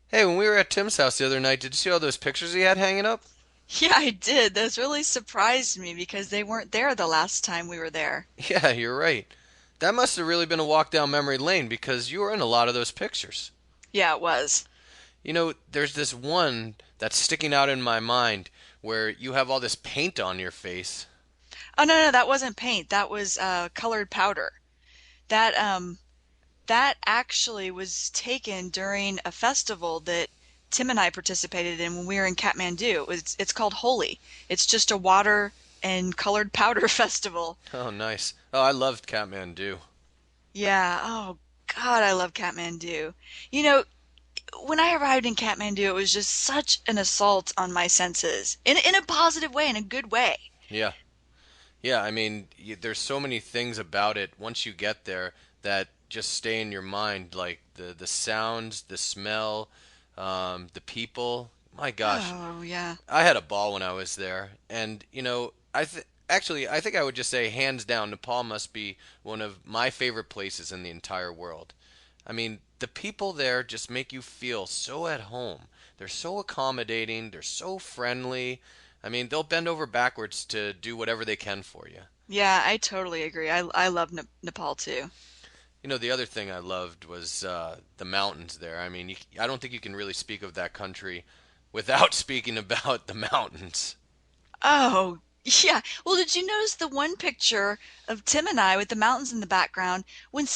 Hey, when we were at Tim's house the other night, did you see all those pictures he had hanging up? Yeah, I did. Those really surprised me because they weren't there the last time we were there. Yeah, you're right. That must have really been a walk down memory lane because you were in a lot of those pictures. Yeah, it was. There's this one that's sticking out in my mind where you have all this paint on your face. Oh no, that wasn't paint. That was colored powder. That that actually was taken during a festival that Tim and I participated in when we were in Kathmandu. It's called Holi. It's just a water and colored powder festival. Oh, nice. Oh, I loved Kathmandu. Yeah. Oh God, I love Kathmandu. You know, when I arrived in Kathmandu, it was just such an assault on my senses in a positive way, in a good way. Yeah. Yeah, I mean, there's so many things about it once you get there that just stay in your mind, like the sounds, the smell, the people. My gosh, Oh, yeah. I had a ball when I was there, and I think I would just say hands down, Nepal must be one of my favorite places in the entire world. I mean, the people there just make you feel so at home. They're so accommodating, they're so friendly. I mean, they'll bend over backwards to do whatever they can for you. Yeah, I totally agree. I love Nepal too. The other thing I loved was the mountains there. I mean, I don't think you can really speak of that country without speaking about the mountains. Oh, yeah. Well, did you notice the one picture of Tim and I with the mountains in the background? When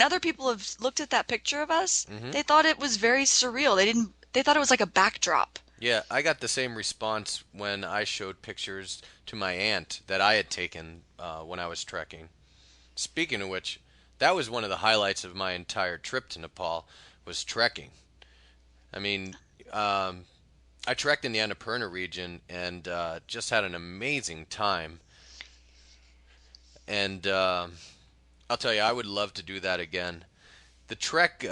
other people have looked at that picture of us, Hmm. they thought it was very surreal. They thought it was like a backdrop. Yeah, I got the same response when I showed pictures to my aunt that I had taken when I was trekking. Speaking of which, that was one of the highlights of my entire trip to Nepal was trekking. I mean, um, I trekked in the Annapurna region and just had an amazing time. And I'll tell you, I would love to do that again. The trek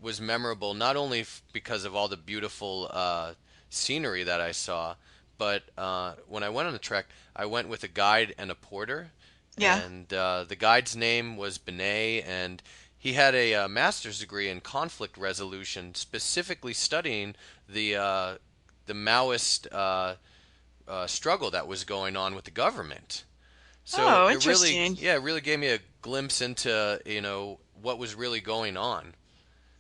was memorable not only because of all the beautiful scenery that I saw, but when I went on the trek, I went with a guide and a porter, Yeah. and the guide's name was Benet, and he had a master's degree in conflict resolution, specifically studying the Maoist struggle that was going on with the government. So Oh, it really, interesting. yeah, it really gave me a glimpse into, what was really going on.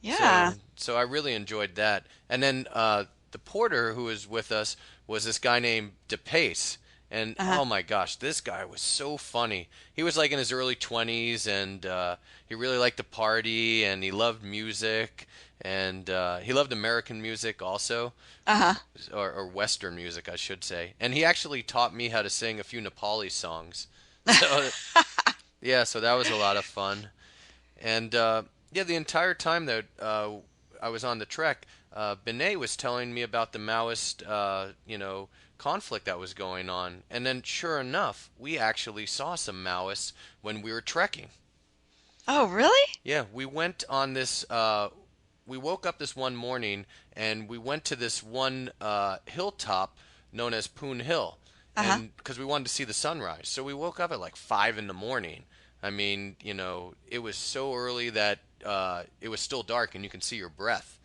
Yeah. So I really enjoyed that. And then the porter who was with us was this guy named DePace. And Uh-huh. oh my gosh, this guy was so funny. He was like in his early 20s and he really liked to party and he loved music and he loved American music also, Uh-huh. or Western music, I should say. And he actually taught me how to sing a few Nepali songs. So yeah, so that was a lot of fun. And yeah, the entire time that I was on the trek, Benet was telling me about the Maoist, conflict that was going on. And then, sure enough, we actually saw some Maoists when we were trekking. Oh, really? Yeah, we went on this. We woke up this one morning and we went to this one hilltop known as Poon Hill, Uh-huh. and because we wanted to see the sunrise, so we woke up at like 5 in the morning. I mean, it was so early that it was still dark and you can see your breath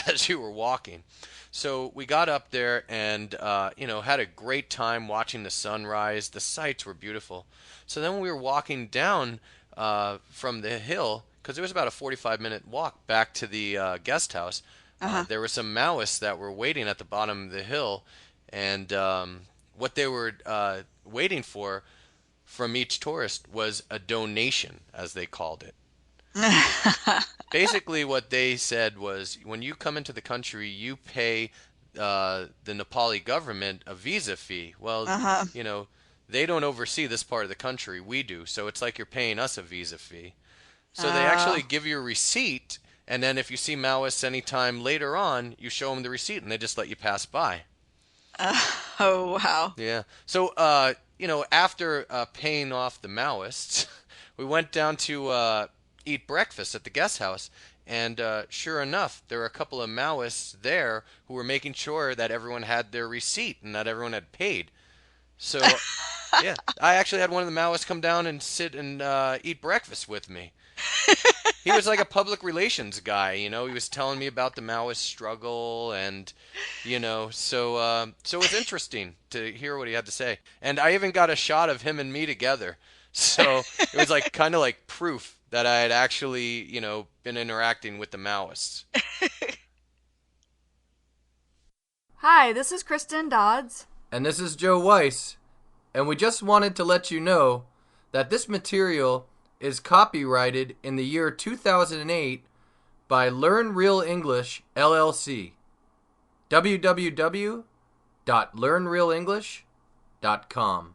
as you were walking. So we got up there and had a great time watching the sunrise. The sights were beautiful. So then when we were walking down from the hill, because it was about a 45-minute walk back to the guest house. Uh-huh. There were some Maoists that were waiting at the bottom of the hill, and what they were waiting for from each tourist was a donation, as they called it. Basically, what they said was when you come into the country, you pay the Nepali government a visa fee. Well, Uh-huh. you know, they don't oversee this part of the country, we do, so it's like you're paying us a visa fee. So they actually Oh. give you a receipt, and then if you see Maoists anytime later on, you show them the receipt, and they just let you pass by. Oh, wow. Yeah. So, after paying off the Maoists, we went down to eat breakfast at the guest house, and sure enough, there were a couple of Maoists there who were making sure that everyone had their receipt and that everyone had paid. So, yeah, I actually had one of the Maoists come down and sit and eat breakfast with me. he was like a public relations guy. He was telling me about the Maoist struggle, and so it was interesting to hear what he had to say. And I even got a shot of him and me together. So it was like kind of like proof that I had actually, been interacting with the Maoists. Hi, this is Kristen Dodds. And this is Joe Weiss, and we just wanted to let you know that this material is copyrighted in the year 2008 by Learn Real English LLC. www.learnrealenglish.com